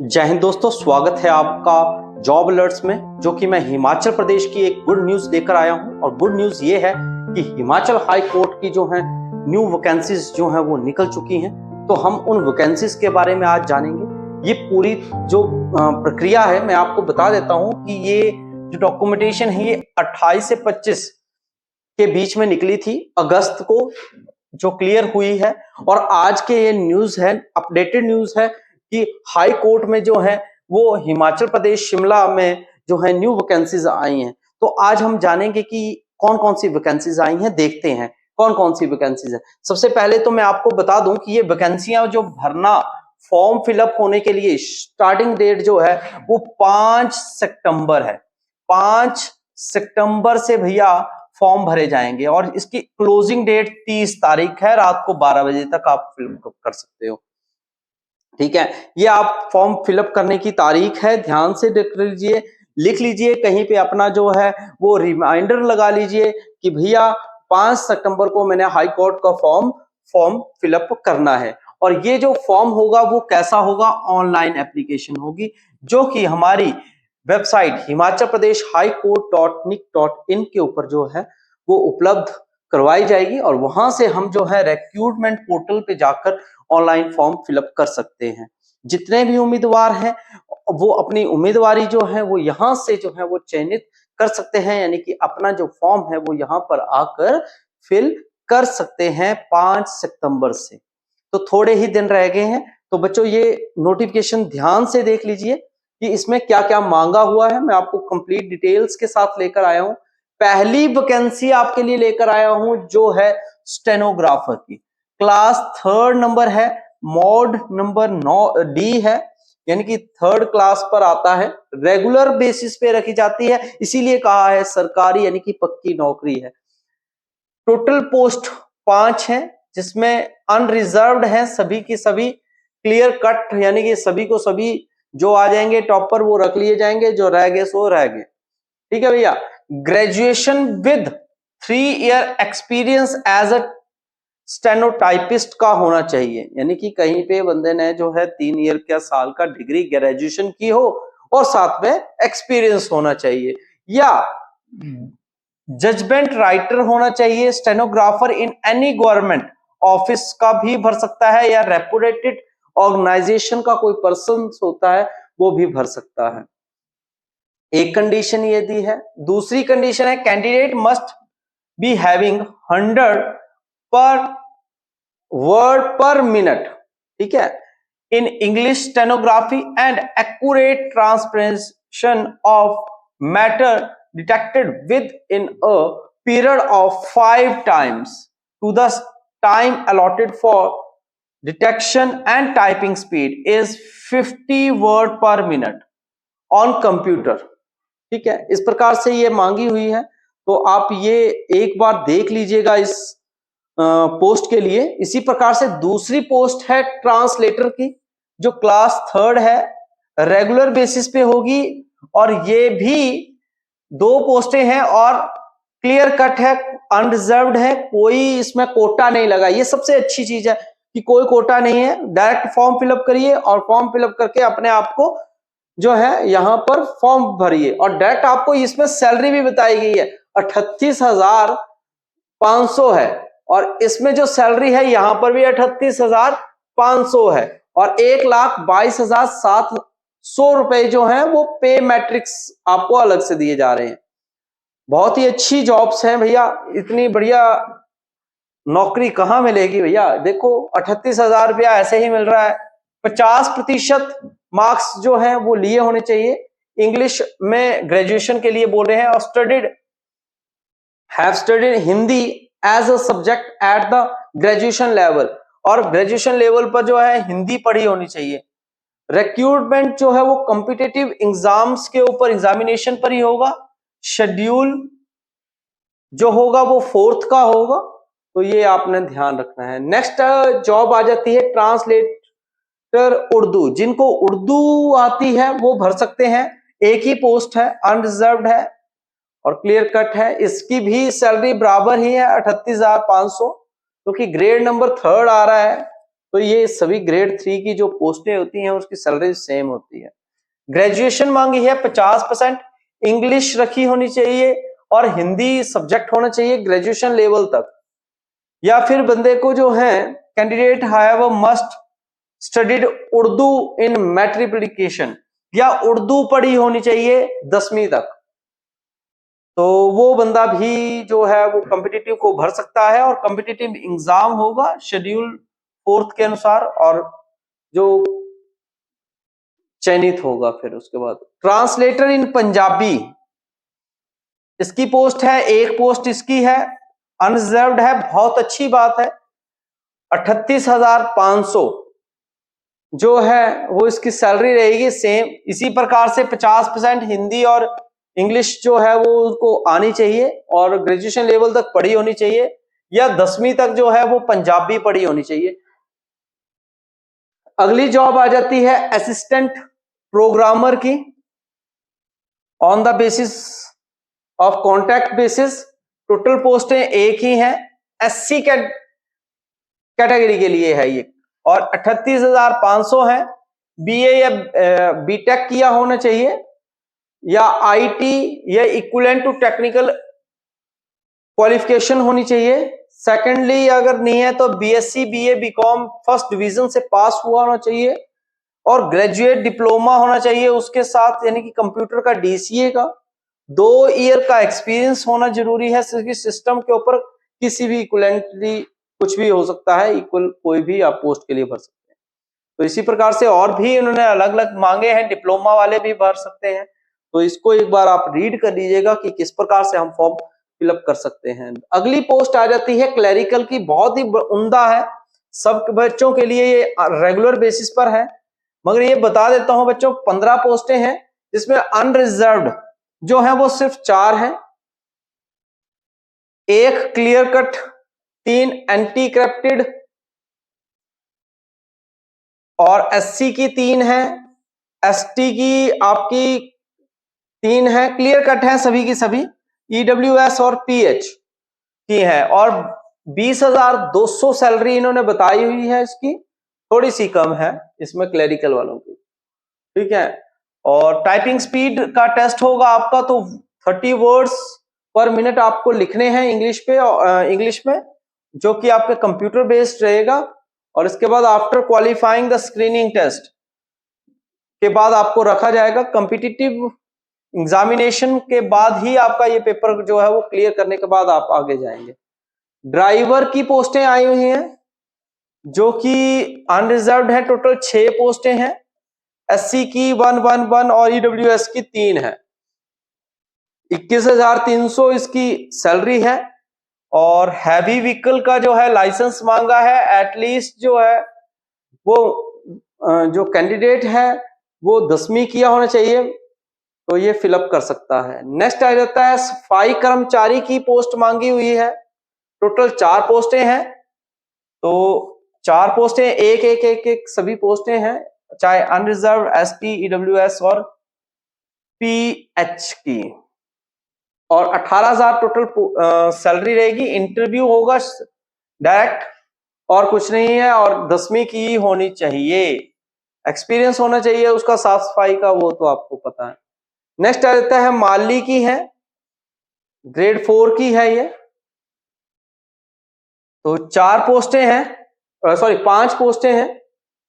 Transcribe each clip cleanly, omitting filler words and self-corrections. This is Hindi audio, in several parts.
जय हिंद दोस्तों, स्वागत है आपका जॉब अलर्ट्स में। जो कि मैं हिमाचल प्रदेश की एक गुड न्यूज लेकर आया हूं। और गुड न्यूज ये है कि हिमाचल हाई कोर्ट की जो है न्यू वैकेंसीज जो है वो निकल चुकी हैं। तो हम उन वैकेंसीज के बारे में आज जानेंगे। ये पूरी जो प्रक्रिया है मैं आपको बता देता हूं कि ये जो डॉक्यूमेंटेशन है ये 28 से 25 के बीच में निकली थी, अगस्त को जो क्लियर हुई है। और आज के ये न्यूज है, अपडेटेड न्यूज है कि हाई कोर्ट में जो है वो हिमाचल प्रदेश शिमला में जो है न्यू वैकेंसीज आई हैं। तो आज हम जानेंगे कि कौन कौन सी वैकेंसीज आई हैं, देखते हैं कौन कौन सी वैकेंसीज है। सबसे पहले तो मैं आपको बता दूं कि ये वैकेंसियां जो भरना, फॉर्म फिलअप होने के लिए स्टार्टिंग डेट जो है वो 5 सितंबर है। 5 सितंबर से भैया फॉर्म भरे जाएंगे और इसकी क्लोजिंग डेट 30 तारीख है। रात को 12 बजे तक आप फिलअप कर सकते हो। ठीक है, ये आप फॉर्म फिलअप करने की तारीख है, ध्यान से लिख लीजिए कहीं पे अपना जो है वो रिमाइंडर लगा लीजिए कि भैया 5 सितंबर को मैंने हाई कोर्ट का फॉर्म फिलअप करना है। और ये जो फॉर्म होगा वो कैसा होगा, ऑनलाइन एप्लीकेशन होगी जो कि हमारी वेबसाइट हिमाचल प्रदेश हाई कोर्ट.nic.in के ऊपर जो है वो उपलब्ध करवाई जाएगी। और वहां से हम जो है रिक्रूटमेंट पोर्टल पे जाकर ऑनलाइन फॉर्म फिलअप कर सकते हैं। जितने भी उम्मीदवार हैं वो अपनी उम्मीदवारी जो है वो यहाँ से जो है वो चयनित कर सकते हैं, यानी कि अपना जो फॉर्म है वो यहाँ पर आकर फिल कर सकते हैं 5 सितंबर से। तो थोड़े ही दिन रह गए हैं। तो बच्चों ये नोटिफिकेशन ध्यान से देख लीजिए कि इसमें क्या क्या मांगा हुआ है। मैं आपको कंप्लीट डिटेल्स के साथ लेकर आया हूं। पहली वैकेंसी आपके लिए लेकर आया हूं जो है स्टेनोग्राफर की। क्लास 3rd नंबर है, मोड नंबर 9D है, यानी कि 3rd क्लास पर आता है। रेगुलर बेसिस पे रखी जाती है, इसीलिए कहा है सरकारी यानी कि पक्की नौकरी है। टोटल पोस्ट 5 है जिसमें अनरिजर्व्ड है सभी की सभी, क्लियर कट यानी कि सभी को सभी जो आ जाएंगे टॉपर वो रख लिए जाएंगे, जो रह गए सो रह गए। ठीक है भैया। Graduation with 3 year experience as a stenotypist का होना चाहिए, यानी कि कहीं पे बंदे ने जो है 3 ईयर का साल का डिग्री ग्रेजुएशन की हो और साथ में एक्सपीरियंस होना चाहिए। या जजमेंट राइटर होना चाहिए। Stenographer in any government office का भी भर सकता है, या रेपुटेटेड ऑर्गेनाइजेशन का कोई पर्सन होता है वो भी भर सकता है। एक कंडीशन ये दी है। दूसरी कंडीशन है कैंडिडेट मस्ट बी हैविंग 100 पर वर्ड पर मिनट, ठीक है, in English stenography and accurate translation of matter detected within a period of 5 times to the time allotted for detection, and typing speed is 50 word per minute on computer। ठीक है, इस प्रकार से ये मांगी हुई है। तो आप ये एक बार देख लीजिएगा इस पोस्ट के लिए। इसी प्रकार से दूसरी पोस्ट है ट्रांसलेटर की, जो क्लास 3rd है, रेगुलर बेसिस पे होगी। और ये भी 2 पोस्टें हैं और क्लियर कट है, अनरिजर्व्ड है, कोई इसमें कोटा नहीं लगा। ये सबसे अच्छी चीज है कि कोई कोटा नहीं है। डायरेक्ट फॉर्म फिलअप करिए और फॉर्म फिलअप करके अपने आप को जो है यहां पर फॉर्म भरिए। और डायरेक्ट आपको इसमें सैलरी भी बताई गई है, 38,500 है। और इसमें जो सैलरी है यहां पर भी 38,500 है। और 1,22,700 रुपए जो है वो पे मैट्रिक्स आपको अलग से दिए जा रहे हैं। बहुत ही अच्छी जॉब्स हैं भैया, इतनी बढ़िया नौकरी कहां मिलेगी भैया। देखो 38,000 रुपया ऐसे ही मिल रहा है। 50% मार्क्स जो है वो लिए होने चाहिए। इंग्लिश में ग्रेजुएशन के लिए बोल रहे हैं। और have studied Hindi as a subject at the graduation level, और ग्रेजुएशन लेवल पर जो है हिंदी पढ़ी होनी चाहिए। रिक्रूटमेंट जो है वो कॉम्पिटिटिव एग्जाम्स के ऊपर, एग्जामिनेशन पर ही होगा। शेड्यूल जो होगा वो 4th का होगा। तो ये आपने ध्यान रखना है। नेक्स्ट जॉब आ जाती है ट्रांसलेटर उर्दू। जिनको उर्दू आती है वो भर सकते हैं। एक ही पोस्ट है, अनरिजर्व्ड है और क्लियर कट है। इसकी भी सैलरी बराबर ही है, 38,500, क्योंकि ग्रेड नंबर 3rd आ रहा है। तो ये सभी ग्रेड 3 की जो पोस्टें होती हैं उसकी सैलरी सेम होती है। ग्रेजुएशन मांगी है 50%, इंग्लिश रखी होनी चाहिए और हिंदी सब्जेक्ट होना चाहिए ग्रेजुएशन लेवल तक, या फिर बंदे को जो है candidate have must studied Urdu in matriculation, या उर्दू पढ़ी होनी चाहिए 10वीं तक, तो वो बंदा भी जो है वो कॉम्पिटिटिव को भर सकता है। और कॉम्पिटिटिव एग्जाम होगा शेड्यूल 4 के अनुसार और जो चयनित होगा। फिर उसके बाद ट्रांसलेटर इन पंजाबी, इसकी पोस्ट है, एक पोस्ट इसकी है, अनरिजर्व्ड है, बहुत अच्छी बात है। 38,500 जो है वो इसकी सैलरी रहेगी सेम। इसी प्रकार से 50% हिंदी और इंग्लिश जो है वो उसको आनी चाहिए और ग्रेजुएशन लेवल तक पढ़ी होनी चाहिए, या 10वीं तक जो है वो पंजाबी पढ़ी होनी चाहिए। अगली जॉब आ जाती है असिस्टेंट प्रोग्रामर की, on the basis of contract basis. Total पोस्टें एक ही हैं, एससी कैटेगरी के लिए है ये, और 38,500 है। बीए या बीटेक किया होना चाहिए, या आईटी या इक्विवेलेंट टू टेक्निकल क्वालिफिकेशन होनी चाहिए। सेकेंडली अगर नहीं है तो BSc BA BCom first division से पास हुआ होना चाहिए, और ग्रेजुएट डिप्लोमा होना चाहिए उसके साथ, यानी कि कंप्यूटर का डीसीए का 2 ईयर का एक्सपीरियंस होना जरूरी है। सिस्टम के ऊपर किसी भी इक्विवेलेंटली कुछ भी हो सकता है, इक्वल कोई भी आप पोस्ट के लिए भर सकते हैं। तो इसी प्रकार से और भी उन्होंने अलग अलग मांगे हैं, डिप्लोमा वाले भी भर सकते हैं। तो इसको एक बार आप रीड कर लीजिएगा कि किस प्रकार से हम फॉर्म फिलअप कर सकते हैं। अगली पोस्ट आ जाती है क्लरिकल की, बहुत ही उम्दा है, सब बच्चों के लिए ये रेगुलर बेसिस पर है। मगर ये बता देता हूं बच्चों, 15 पोस्टें हैं जिसमें अनरिजर्व्ड जो है वो सिर्फ 4 हैं, 1 क्लियर कट, 3 एंटी करप्टेड, और एससी की 3 है, एसटी की आपकी 3 है, क्लियर कट है सभी की सभी, ईडब्ल्यूएस और पीएच की है, और 20,200 सैलरी इन्होंने बताई हुई है। इसकी थोड़ी सी कम है इसमें क्लरिकल वालों की, ठीक है। और टाइपिंग स्पीड का टेस्ट होगा आपका, तो 30 वर्ड्स पर मिनट आपको लिखने हैं इंग्लिश में, जो कि आपके कंप्यूटर बेस्ड रहेगा। और इसके बाद after qualifying the screening test के बाद आपको रखा जाएगा, कॉम्पिटिटिव एग्जामिनेशन के बाद ही आपका ये पेपर जो है वो क्लियर करने के बाद आप आगे जाएंगे। ड्राइवर की पोस्टें आई हुई हैं जो कि अनरिजर्व्ड है, टोटल 6 पोस्टें हैं, एससी की 111 और ईडब्ल्यूएस की 3 है। 21,300 इसकी सैलरी है, और हैवी व्हीकल का जो है लाइसेंस मांगा है, एटलीस्ट जो है वो जो कैंडिडेट है वो 10वीं किया होना चाहिए, तो ये फिलअप कर सकता है। नेक्स्ट आ जाता है सफाई कर्मचारी की पोस्ट मांगी हुई है, टोटल 4 पोस्टें हैं, तो 4 पोस्टें एक सभी पोस्टें हैं, चाहे अनरिजर्व, एसटी, ईडब्ल्यूएस और पीएच की, और 18,000 टोटल सैलरी रहेगी। इंटरव्यू होगा डायरेक्ट और कुछ नहीं है, और 10वीं की होनी चाहिए, एक्सपीरियंस होना चाहिए उसका साफ सफाई का, वो तो आपको पता है। नेक्स्ट आ जाता है माली की है, ग्रेड 4 की है ये, तो 4 पोस्टें हैं, सॉरी 5 पोस्टें हैं,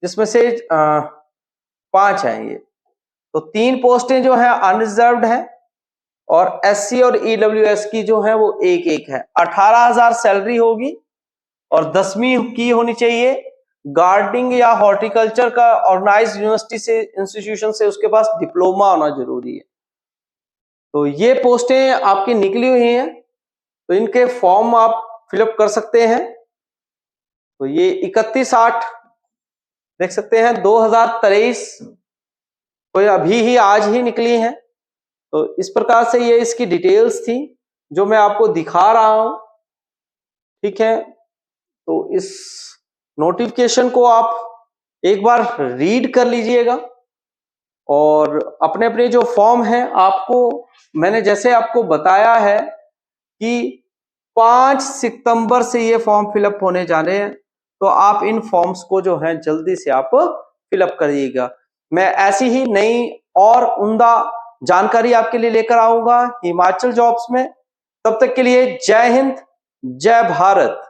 जिसमें से 5 हैं ये, तो 3 पोस्टें जो है अनरिजर्व्ड है, और एससी और ईडब्ल्यूएस की जो है वो एक है। 18,000 सैलरी होगी, और 10वीं की होनी चाहिए। गार्डनिंग या हॉर्टिकल्चर का ऑर्गेनाइज्ड यूनिवर्सिटी से, इंस्टीट्यूशन से उसके पास डिप्लोमा होना जरूरी है। तो ये पोस्टें आपकी निकली हुई हैं, तो इनके फॉर्म आप फिलअप कर सकते हैं। तो ये 31/8 देख सकते हैं 2023, तो अभी ही आज ही निकली हैं। तो इस प्रकार से ये इसकी डिटेल्स थी जो मैं आपको दिखा रहा हूं, ठीक है। तो इस नोटिफिकेशन को आप एक बार रीड कर लीजिएगा, और अपने अपने जो फॉर्म है, आपको मैंने जैसे आपको बताया है कि 5 सितंबर से ये फॉर्म फिलअप होने जा रहे हैं, तो आप इन फॉर्म्स को जो है जल्दी से आप फिलअप करिएगा। मैं ऐसी ही नई और उम्दा जानकारी आपके लिए लेकर आऊंगा हिमाचल जॉब्स में। तब तक के लिए जय हिंद, जय भारत।